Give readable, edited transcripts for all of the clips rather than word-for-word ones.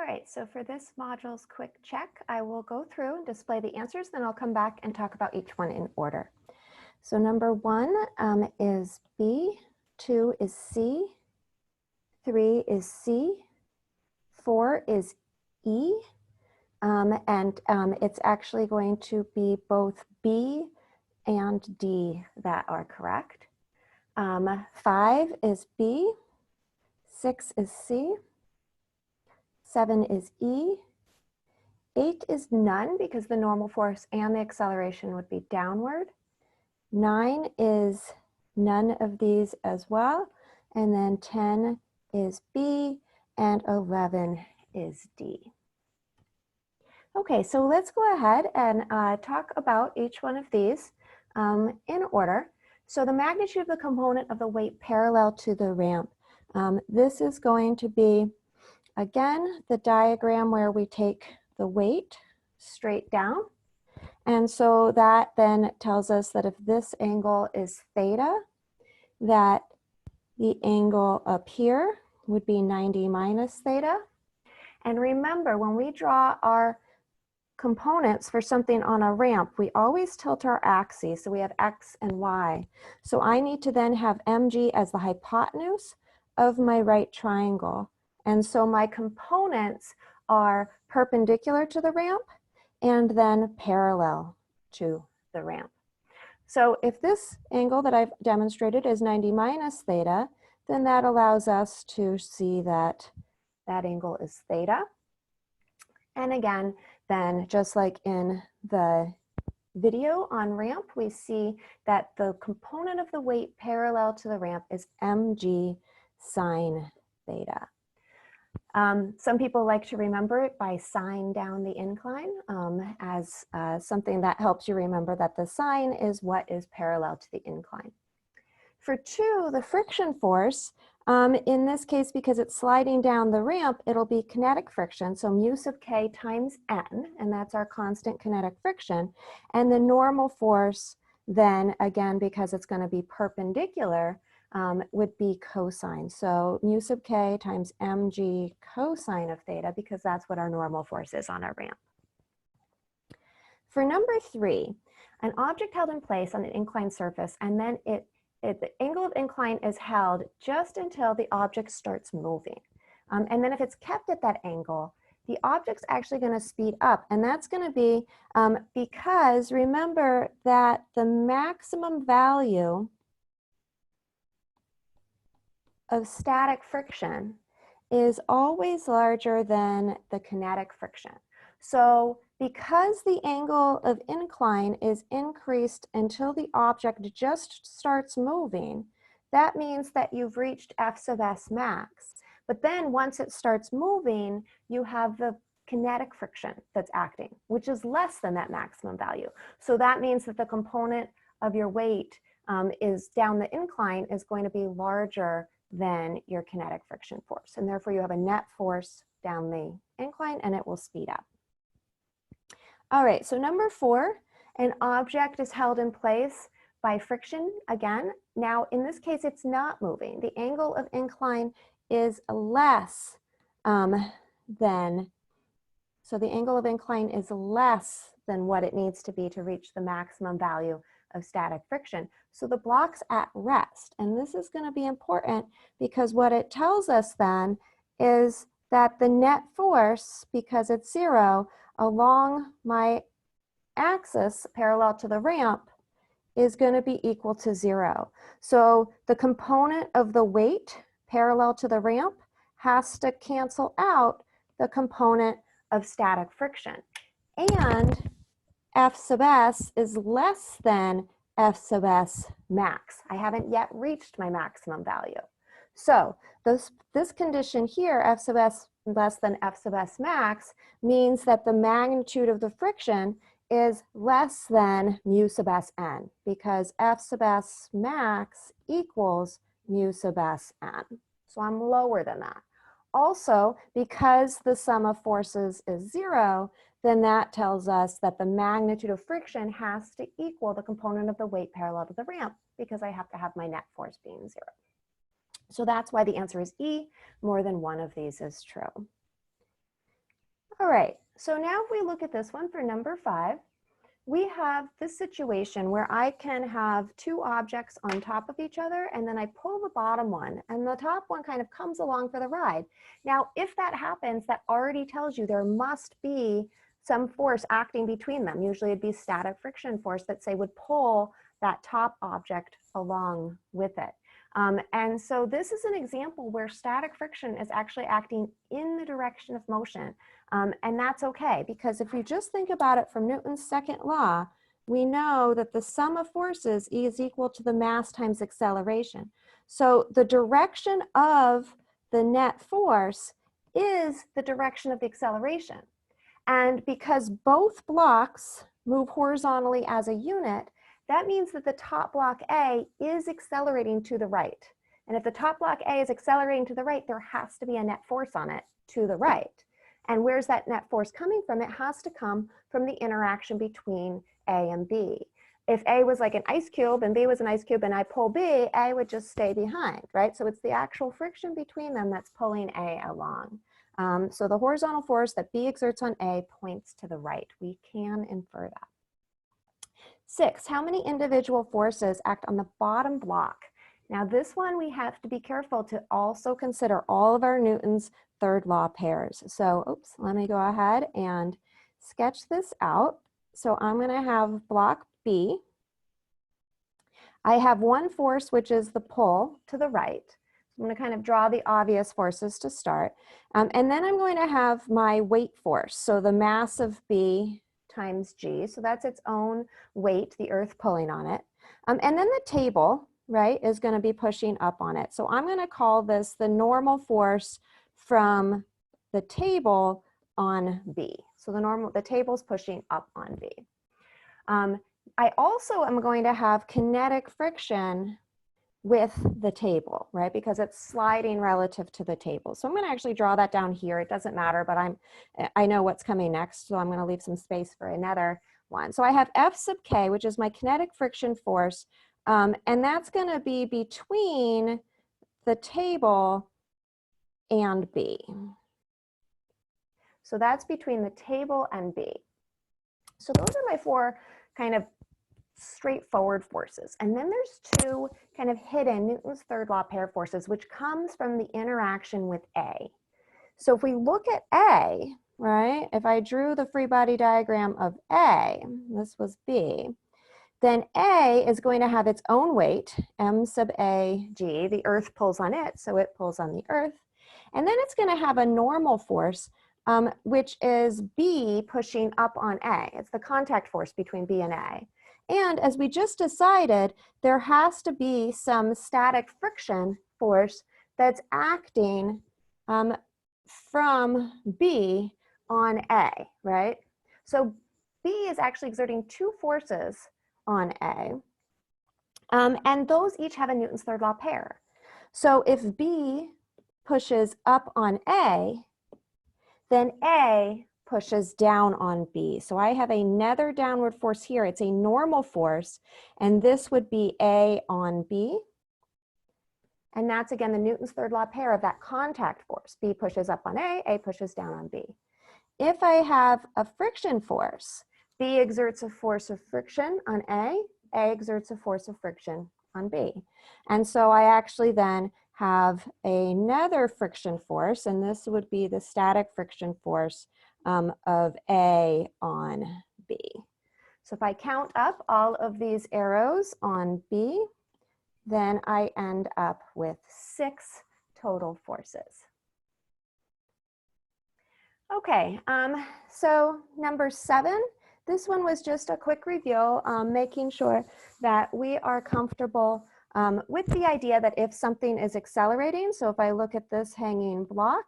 All right, so for this module's quick check, I will go through and display the answers, then I'll come back and talk about each one in order. So number 1 is B, 2 is C, 3 is C, 4 is E, and it's actually going to be both B and D that are correct. 5 is B, 6 is C, 7 is E, 8 is none because the normal force and the acceleration would be downward. 9 is none of these as well. And then 10 is B and 11 is D. Okay, so let's go ahead and talk about each one of these in order. So the magnitude of the component of the weight parallel to the ramp. This is going to be, again, the diagram where we take the weight straight down. And so that then tells us that if this angle is theta, that the angle up here would be 90 minus theta. And remember, when we draw our components for something on a ramp, we always tilt our axes. So we have X and Y. So I need to then have MG as the hypotenuse of my right triangle. And so my components are perpendicular to the ramp and then parallel to the ramp. So if this angle that I've demonstrated is 90 minus theta, then that allows us to see that that angle is theta. And again, then just like in the video on ramp, we see that the component of the weight parallel to the ramp is mg sine theta. Some people like to remember it by sine down the incline as something that helps you remember that the sine is what is parallel to the incline. For 2, the friction force, in this case, because it's sliding down the ramp, it'll be kinetic friction, so mu sub k times n, and that's our constant kinetic friction. And the normal force then, again, because it's going to be perpendicular, would be cosine. So mu sub k times mg cosine of theta, because that's what our normal force is on a ramp. For number 3, an object held in place on an inclined surface, and then the angle of incline is held just until the object starts moving. And then if it's kept at that angle, the object's actually going to speed up. And that's going to be because remember that the maximum value of static friction is always larger than the kinetic friction. So because the angle of incline is increased until the object just starts moving, that means that you've reached F sub s max. But then once it starts moving, you have the kinetic friction that's acting, which is less than that maximum value. So that means that the component of your weight is down the incline is going to be larger than your kinetic friction force. And therefore you have a net force down the incline and it will speed up. All right, so number 4, an object is held in place by friction again. Now in this case, it's not moving. The angle of incline is less so the angle of incline is less than what it needs to be to reach the maximum value of static friction. So the block's at rest. And this is going to be important because what it tells us then is that the net force, because it's 0, along my axis parallel to the ramp is going to be equal to 0. So the component of the weight parallel to the ramp has to cancel out the component of static friction. And F sub s is less than F sub s max. I haven't yet reached my maximum value. So this condition here, F sub s less than F sub s max, means that the magnitude of the friction is less than mu sub s n, because F sub s max equals mu sub s n. So I'm lower than that. Also, because the sum of forces is 0, then that tells us that the magnitude of friction has to equal the component of the weight parallel to the ramp, because I have to have my net force being 0. So that's why the answer is E. More than one of these is true. All right, so now if we look at this one for number 5, we have this situation where I can have two objects on top of each other, and then I pull the bottom one, and the top one kind of comes along for the ride. Now, if that happens, that already tells you there must be some force acting between them. Usually it'd be static friction force that, say, would pull that top object along with it. And so this is an example where static friction is actually acting in the direction of motion. And that's okay, because if you just think about it from Newton's second law, we know that the sum of forces is equal to the mass times acceleration. So the direction of the net force is the direction of the acceleration. And because both blocks move horizontally as a unit, that means that the top block A is accelerating to the right. And if the top block A is accelerating to the right, there has to be a net force on it to the right. And where's that net force coming from? It has to come from the interaction between A and B. If A was like an ice cube and B was an ice cube and I pull B, A would just stay behind, right? So it's the actual friction between them that's pulling A along. So the horizontal force that B exerts on A points to the right. We can infer that. 6, how many individual forces act on the bottom block? Now this one we have to be careful to also consider all of our Newton's third law pairs. So, oops, let me go ahead and sketch this out. So I'm going to have block B. I have one force, which is the pull to the right. I'm going to kind of draw the obvious forces to start. And then I'm going to have my weight force. So the mass of B times G. So that's its own weight, the earth pulling on it. And then the table, right, is going to be pushing up on it. So I'm going to call this the normal force from the table on B. So the table's pushing up on B. I also am going to have kinetic friction with the table, right? Because it's sliding relative to the table. So I'm going to actually draw that down here. It doesn't matter, but I know what's coming next, so I'm going to leave some space for another one. So I have F sub K, which is my kinetic friction force, and that's going to be between the table and B. So that's between the table and B. So those are my 4 kind of straightforward forces. And then there's 2 kind of hidden Newton's third law pair forces, which comes from the interaction with A. So if we look at A, right, if I drew the free body diagram of A, this was B, then A is going to have its own weight, M sub A G, the earth pulls on it, so it pulls on the earth. And then it's going to have a normal force, which is B pushing up on A. It's the contact force between B and A. And as we just decided, there has to be some static friction force that's acting from B on A, right? So B is actually exerting 2 forces on A, and those each have a Newton's third law pair. So if B pushes up on A, then A pushes down on B. So I have another downward force here. It's a normal force, and this would be A on B. And that's, again, the Newton's third law pair of that contact force. B pushes up on A pushes down on B. If I have a friction force, B exerts a force of friction on A exerts a force of friction on B. And so I actually then have another friction force, and this would be the static friction force of A on B. So if I count up all of these arrows on B, then I end up with 6 total forces. Okay, so number 7, this one was just a quick review, making sure that we are comfortable with the idea that if something is accelerating, so if I look at this hanging block,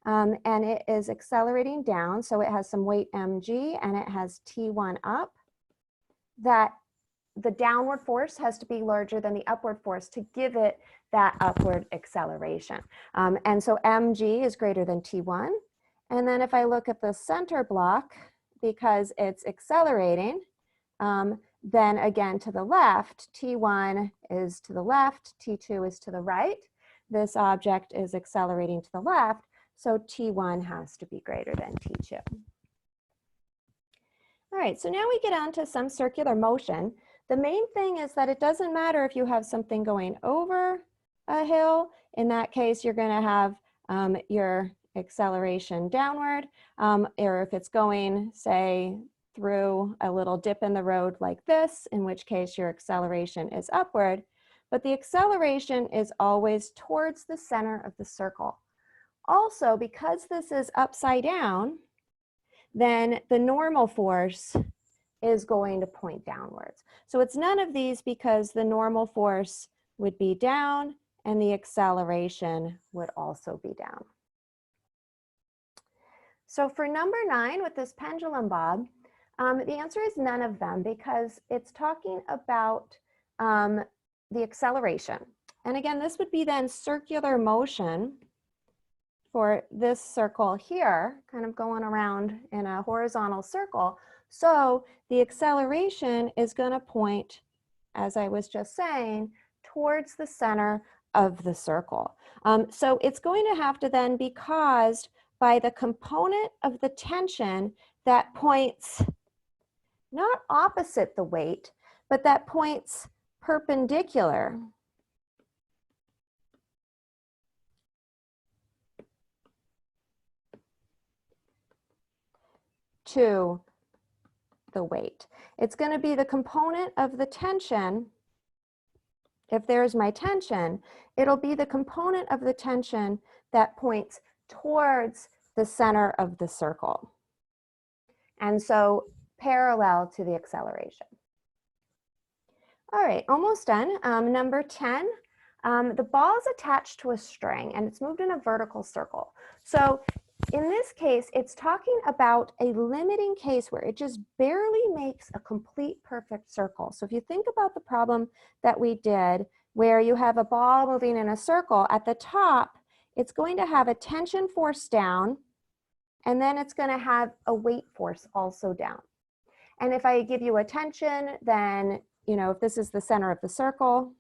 and it is accelerating down, so it has some weight mg and it has T1 up, that the downward force has to be larger than the upward force to give it that upward acceleration. And so mg is greater than T1. And then if I look at the center block, because it's accelerating, then again to the left, T1 is to the left, T2 is to the right. This object is accelerating to the left. So T1 has to be greater than T2. All right, so now we get on to some circular motion. The main thing is that it doesn't matter if you have something going over a hill. In that case, you're going to have your acceleration downward, or if it's going, say, through a little dip in the road like this, in which case your acceleration is upward. But the acceleration is always towards the center of the circle. Also, because this is upside down, then the normal force is going to point downwards. So it's none of these because the normal force would be down and the acceleration would also be down. So for number 9 with this pendulum bob, the answer is none of them because it's talking about the acceleration. And again, this would be then circular motion for this circle here, kind of going around in a horizontal circle. So the acceleration is going to point, as I was just saying, towards the center of the circle. So it's going to have to then be caused by the component of the tension that points not opposite the weight, but that points perpendicular to the weight. It's going to be the component of the tension. If there's my tension, it'll be the component of the tension that points towards the center of the circle. And so parallel to the acceleration. All right, almost done. Number 10, the ball is attached to a string and it's moved in a vertical circle. So in this case, it's talking about a limiting case where it just barely makes a complete perfect circle. So if you think about the problem that we did where you have a ball moving in a circle, at the top, it's going to have a tension force down, and then it's going to have a weight force also down. And if I give you a tension, then, you know, if this is the center of the circle,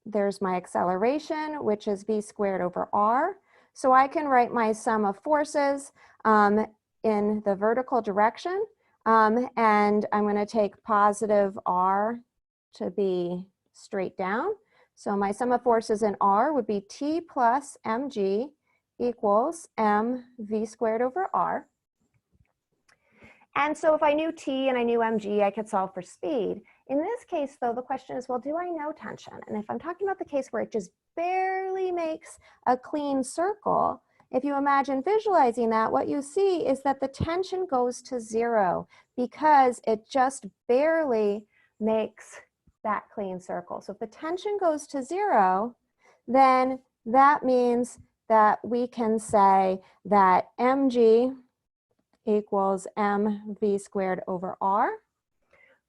there's my acceleration, which is v squared over r. So I can write my sum of forces in the vertical direction, and I'm going to take positive r to be straight down. So my sum of forces in r would be T plus mg equals mv squared over r. And so if I knew T and I knew mg, I could solve for speed. In this case, though, the question is, well, do I know tension? And if I'm talking about the case where it just barely makes a clean circle, if you imagine visualizing that, what you see is that the tension goes to 0 because it just barely makes that clean circle. So if the tension goes to 0, then that means that we can say that mg equals mv squared over r,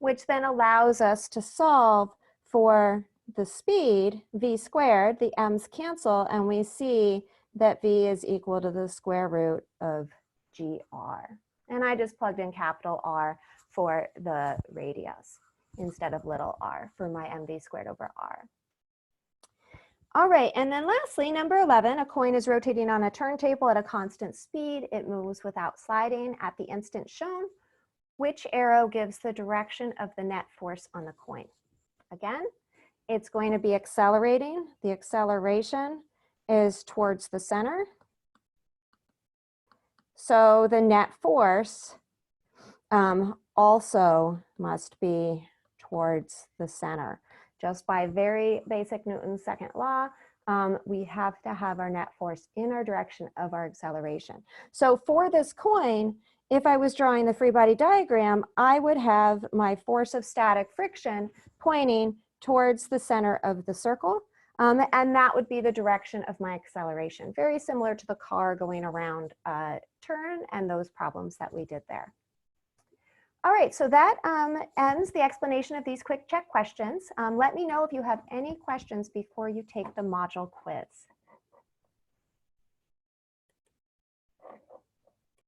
which then allows us to solve for the speed, v squared, the m's cancel, and we see that v is equal to the square root of gr. And I just plugged in capital R for the radius instead of little r for my mv squared over r. All right, and then lastly, number 11, a coin is rotating on a turntable at a constant speed. It moves without sliding at the instant shown. Which arrow gives the direction of the net force on the coin? Again, it's going to be accelerating. The acceleration is towards the center. So the net force also must be towards the center. Just by very basic Newton's second law, we have to have our net force in our direction of our acceleration. So for this coin, if I was drawing the free body diagram, I would have my force of static friction pointing towards the center of the circle, and that would be the direction of my acceleration. Very similar to the car going around a turn and those problems that we did there. All right, so that ends the explanation of these quick check questions. Let me know if you have any questions before you take the module quiz.